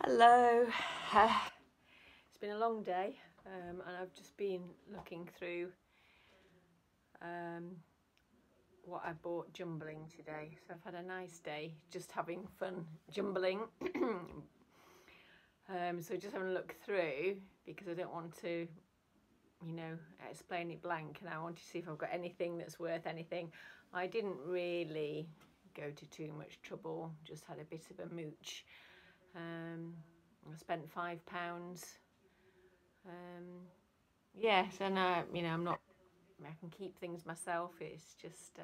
Hello. It's been a long day and I've just been looking through what I bought jumbling today. So I've had a nice day just having fun jumbling. So just having a look through because I don't want to, explain it blank, and I want to see if I've got anything that's worth anything. I didn't really go to too much trouble, just had a bit of a mooch. I spent £5. Yes, and I'm not. I can keep things myself. It's just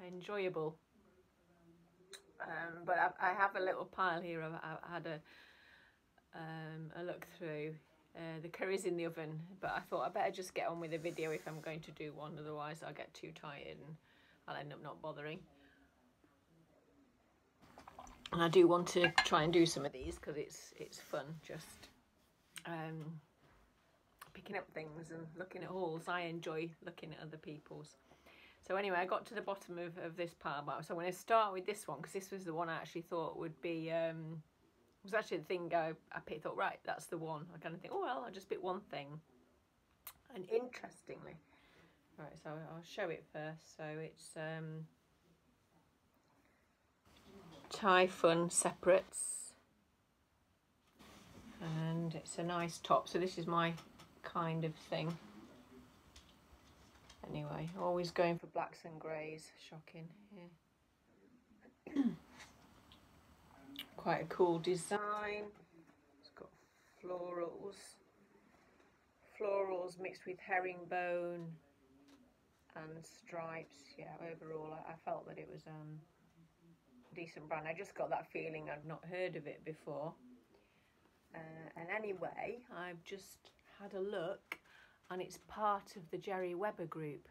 enjoyable. But I have a little pile here. I had a look through. The curry's in the oven, but I thought I better just get on with the video if I'm going to do one. Otherwise, I'll get too tired and I'll end up not bothering. And I do want to try and do some of these because it's fun just picking up things and looking at hauls. I enjoy looking at other people's. So anyway, I got to the bottom of this pile. So I'm going to start with this one because this was the one I actually thought would be, was actually the thing I picked, thought, right, that's the one. I kind of think, oh, well, I'll just pick one thing. And interestingly, right, so I'll show it first. So it's Thai Fun Separates. And it's a nice top. So this is my kind of thing. Anyway, always going for blacks and greys. Shocking. Yeah. Quite a cool design. It's got florals mixed with herringbone and stripes. Yeah, overall I felt that it was a decent brand. I just got that feeling I'd not heard of it before. And anyway, I've just had a look, and it's part of the Jerry Weber group.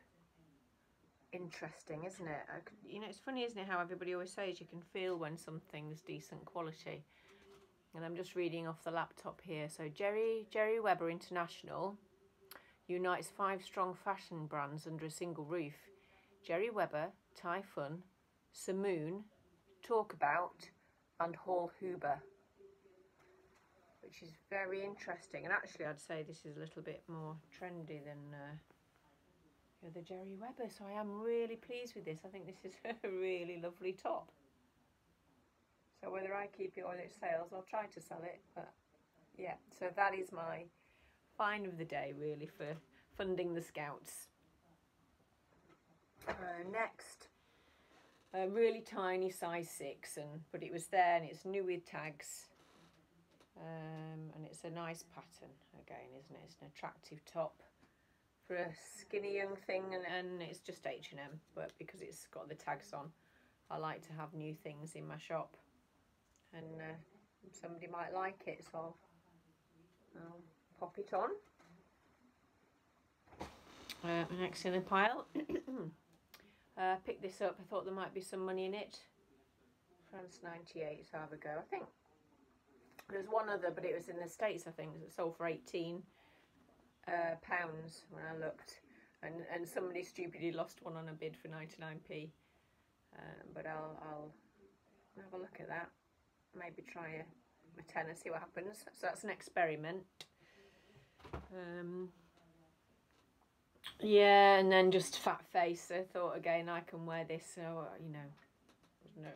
Interesting, isn't it? It's funny, isn't it, how everybody always says you can feel when something's decent quality. And I'm just reading off the laptop here. So Jerry Weber International unites 5 strong fashion brands under a single roof. Jerry Weber, Thai Fun, Samoon, Talk About, and Hall Huber, which is very interesting. And actually, I'd say this is a little bit more trendy than the Jerry Weber. So I am really pleased with this. I think this is a really lovely top. So whether I keep it or it sells, I'll try to sell it. But yeah, so that is my find of the day, really, for funding the Scouts. Next, a really tiny size 6, but it was there, and it's new with tags. And it's a nice pattern again, isn't it? It's an attractive top for a skinny young thing, and it's just H&M, but because it's got the tags on, I like to have new things in my shop, and somebody might like it, so I'll pop it on. Next in the pile, picked this up. I thought there might be some money in it. France 98, so have a go. I think there's one other, but it was in the States, I think. It sold for £18 when I looked, and somebody stupidly lost one on a bid for 99p. But I'll have a look at that. Maybe try a tenner, see what happens. So that's an experiment. Yeah, and then just fat face. I thought again I can wear this, so no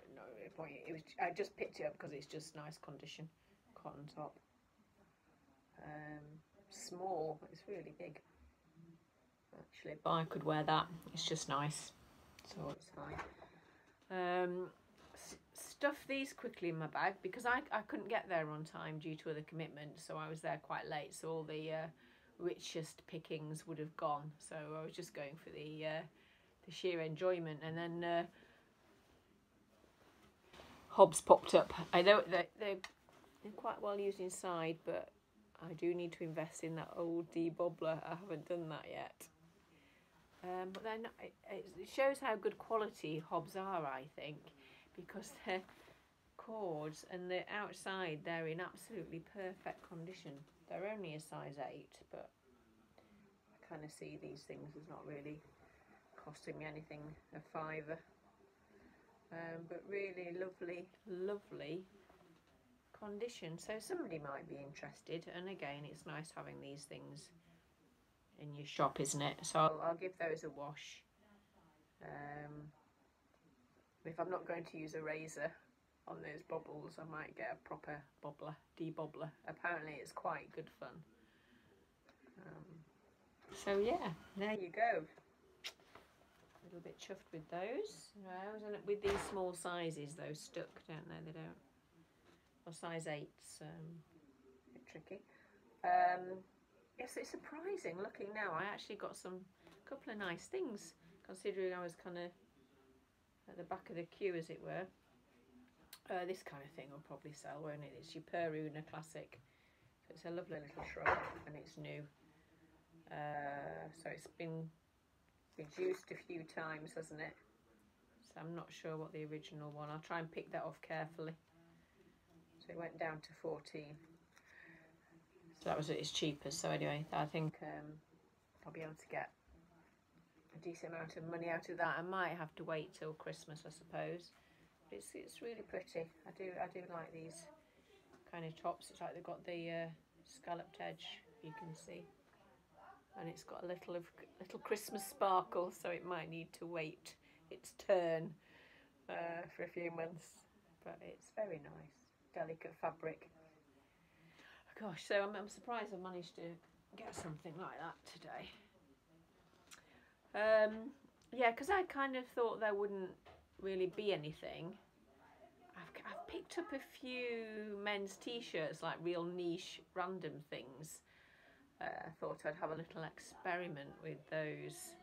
point. I just picked it up because it's just nice condition. Cotton top, small, but it's really big actually, but I could wear that. It's just nice, so it's fine. Stuff these quickly in my bag because I couldn't get there on time due to other commitments, so I was there quite late, so all the richest pickings would have gone, so I was just going for the sheer enjoyment. And then Hobbs popped up. I know they're quite well used inside, but I do need to invest in that old debobbler. I haven't done that yet. But then it shows how good quality Hobbs are, I think, because their cords and the outside, they're in absolutely perfect condition. They're only a size 8, but I kind of see these things as not really costing me anything, a £5. But really lovely condition, so somebody might be interested. And again, it's nice having these things in your shop, isn't it? So I'll give those a wash. If I'm not going to use a razor on those bobbles, I might get a proper bobbler, de-bobbler. Apparently it's quite good fun. So yeah, there you go. A little bit chuffed with those. And with these small sizes, those stuck, don't they? They don't. Or size 8's a bit tricky. Yes, it's surprising. Looking now, I actually got a couple of nice things, considering I was kind of at the back of the queue, as it were. This kind of thing will probably sell, won't it? It's your Peruna Classic. So it's a lovely little shrub, and it's new. So it's been reduced a few times, hasn't it? So I'm not sure what the original one. I'll try and pick that off carefully. So it went down to 14. So that was at its cheapest. So anyway, I think I'll be able to get a decent amount of money out of that. I might have to wait till Christmas, I suppose. But it's really pretty. I do like these kind of tops. It's like they've got the scalloped edge, you can see, and it's got a little Christmas sparkle. So it might need to wait its turn for a few months. But it's very nice, delicate fabric. Gosh, so I'm surprised I managed to get something like that today. Yeah, because I kind of thought there wouldn't really be anything. I've picked up a few men's t-shirts, like real niche random things. I thought I'd have a little experiment with those.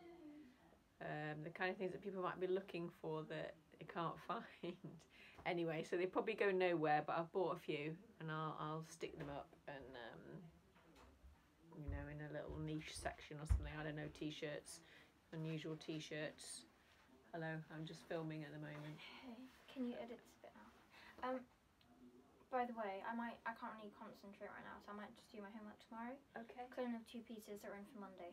The kind of things that people might be looking for that they can't find. Anyway, so they probably go nowhere, but I've bought a few and I'll stick them up and you know, in a little niche section or something. I don't know, t-shirts, unusual t-shirts. Hello, I'm just filming at the moment. Hey, can you edit this bit out? By the way, I can't really concentrate right now, so I might just do my homework tomorrow. Okay. Because I only have 2 pieces that are in for Monday.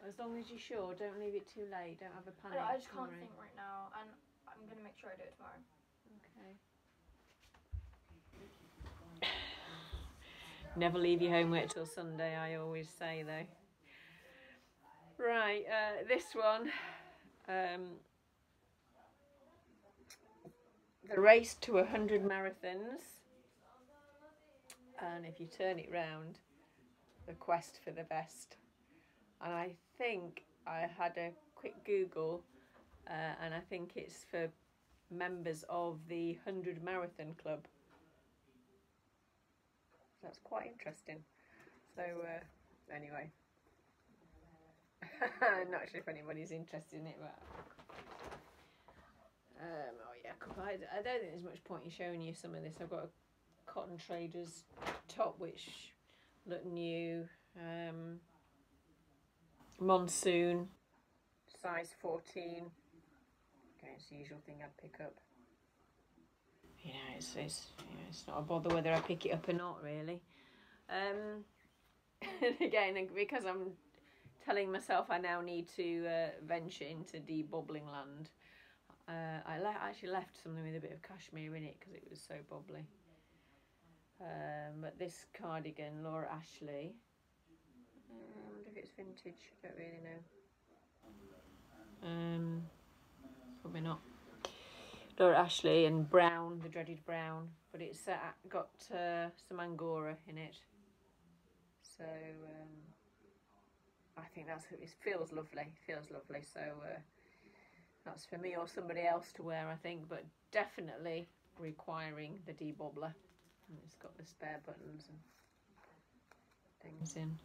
As long as you're sure, don't leave it too late. Don't have a panic. I just can't think right now, and I'm going to make sure I do it tomorrow. Okay. Never leave your homework till Sunday, I always say, though. Right, this one. The race to 100 marathons. And if you turn it round, the quest for the best. And I think I had a quick Google, and I think it's for members of the 100 Marathon Club. That's quite interesting. So anyway, not sure if anybody's interested in it, but oh yeah, I don't think there's much point in showing you some of this. I've got a Cotton Traders top which look new. Monsoon, size 14. Okay, it's the usual thing I'd pick up. Yeah, it's not a bother whether I pick it up or not, really. And again, because I'm telling myself I now need to venture into de-bobbling land, I actually left something with a bit of cashmere in it because it was so bobbly. But this cardigan, Laura Ashley. I wonder if it's vintage. I don't really know. Probably not. Laura Ashley and brown, the dreaded brown, but it's got some Angora in it. So I think it feels lovely. So that's for me or somebody else to wear, I think, but definitely requiring the de-bobbler. And it's got the spare buttons and things in.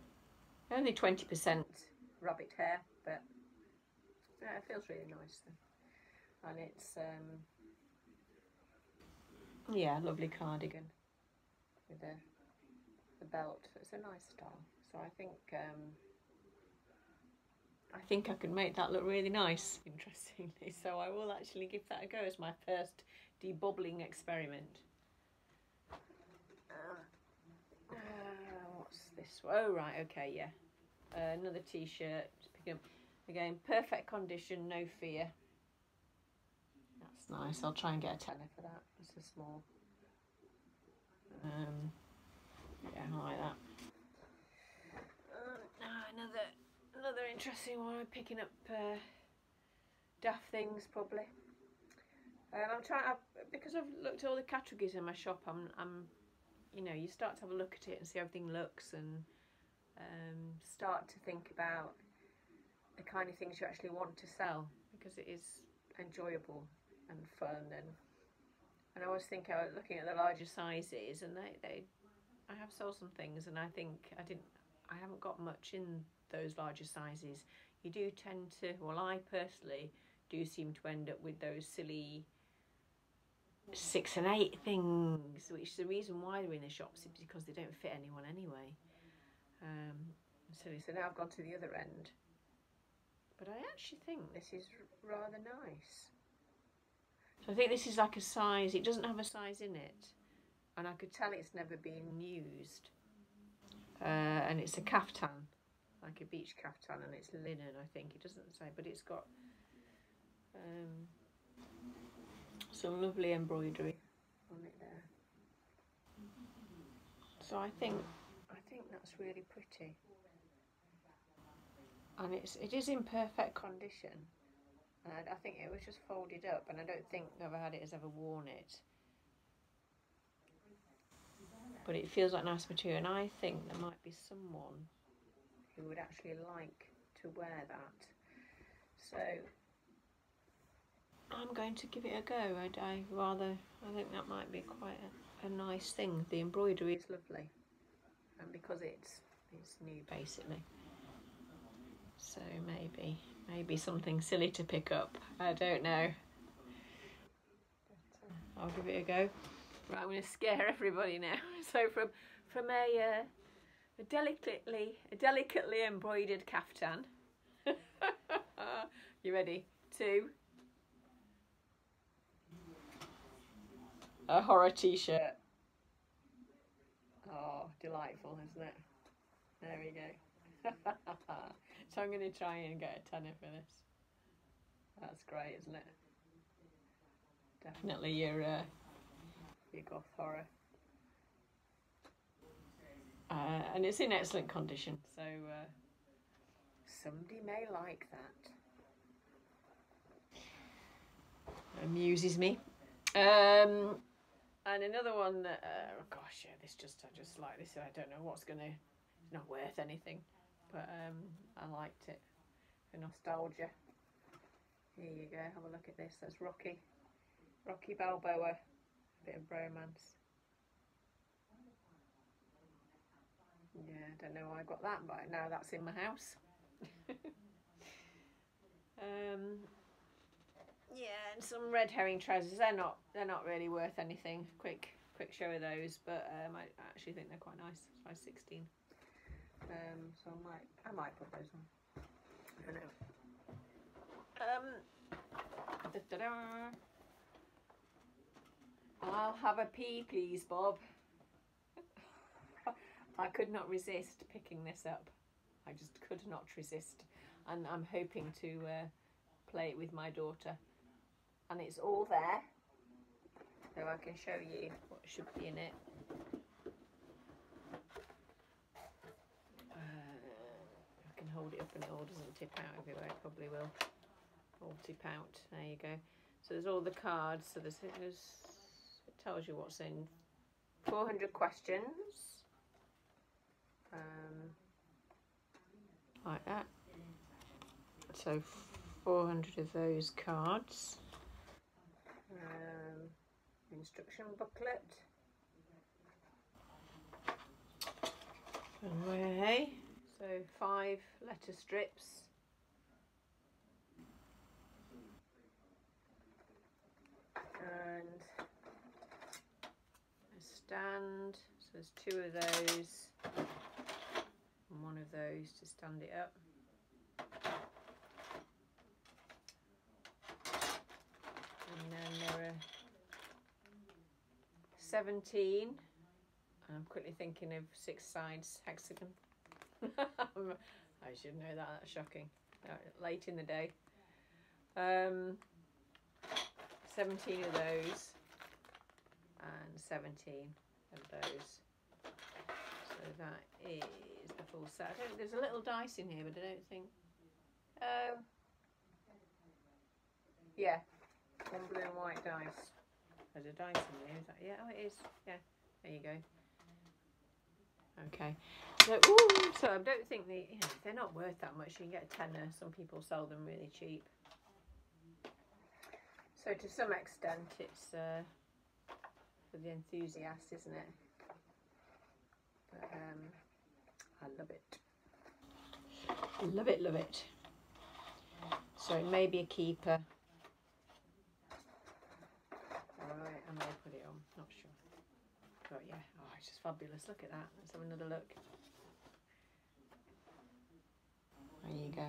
Only 20% rabbit hair, but yeah, it feels really nice though. And it's yeah, lovely cardigan with the belt. It's a nice style. So I think I can make that look really nice, interestingly. So I will actually give that a go as my first de-bobbling experiment. What's this? Oh right, okay, yeah. Another t-shirt. Just pick up again. Perfect condition, no fear. That's nice. I'll try and get a tenner for that. It's a small. Yeah, I like that. Another interesting one. I'm picking up daft things probably. I'm trying because I've looked at all the categories in my shop. I'm you know, you start to have a look at it and see how everything looks, and start to think about the kind of things you actually want to sell, because it is enjoyable and fun. And I always think, looking at the larger sizes, and I have sold some things, and I think I haven't got much in those larger sizes. You do tend to, well, I personally do seem to end up with those silly 6 and 8 things, which is the reason why they're in the shops, is because they don't fit anyone anyway. So now I've gone to the other end, but I actually think this is rather nice. So I think this is like a size, it doesn't have a size in it, and I could tell it's never been used. And it's a caftan, like a beach caftan, and it's linen, I think. It doesn't say, but it's got some lovely embroidery on it there. So I think that's really pretty, and it is in perfect condition. And I think it was just folded up, and I don't think whoever had it has ever worn it. But it feels like nice material, and I think there might be someone who would actually like to wear that. So I'm going to give it a go. I think that might be quite a nice thing. The embroidery is lovely, and because it's new basically. So maybe something silly to pick up. I don't know. But I'll give it a go. Right, I'm going to scare everybody now. So from a delicately embroidered caftan. You ready? To a horror t-shirt. Oh, delightful, isn't it? There we go. So I'm going to try and get a tenner for this. That's great, isn't it? Definitely your goth horror. And it's in excellent condition, so somebody may like that. Amuses me. And another one that, oh gosh, yeah, I just like this. I don't know it's not worth anything, but I liked it for nostalgia. Here you go, have a look at this. That's Rocky Balboa, a bit of bromance. Yeah, I don't know why I got that, but now that's in my house. Yeah, and some red herring trousers. They're not really worth anything. Quick show of those, but I actually think they're quite nice. Size 16. So I might put those on. I don't know. I'll have a pee, please, Bob. I could not resist picking this up. I just could not resist, and I'm hoping to play it with my daughter. And it's all there, so I can show you what should be in it. I can hold it up and it all doesn't tip out everywhere. It probably will all tip out. There you go. So there's all the cards. So it tells you what's in. 400 questions. Like that. So 400 of those cards. Instruction booklet. Okay, so 5 letter strips. And a stand. So there's 2 of those. And 1 of those to stand it up. And then there are 17. I'm quickly thinking of 6 sides hexagon. I should know that. That's shocking. Late in the day. 17 of those and 17 of those. So that is the full set. There's a little dice in here, but I don't think. Oh, yeah, one blue and white dice. There's a dice in here. Is that? Yeah, oh, it is. Yeah, there you go. Okay. So, so I don't think they're not worth that much. You can get a tenner. Some people sell them really cheap. So to some extent, it's for the enthusiast, isn't it? But I love it. Love it, love it. So it may be a keeper. Alright, I may put it on, not sure. But yeah, oh, it's just fabulous. Look at that. Let's have another look. There you go.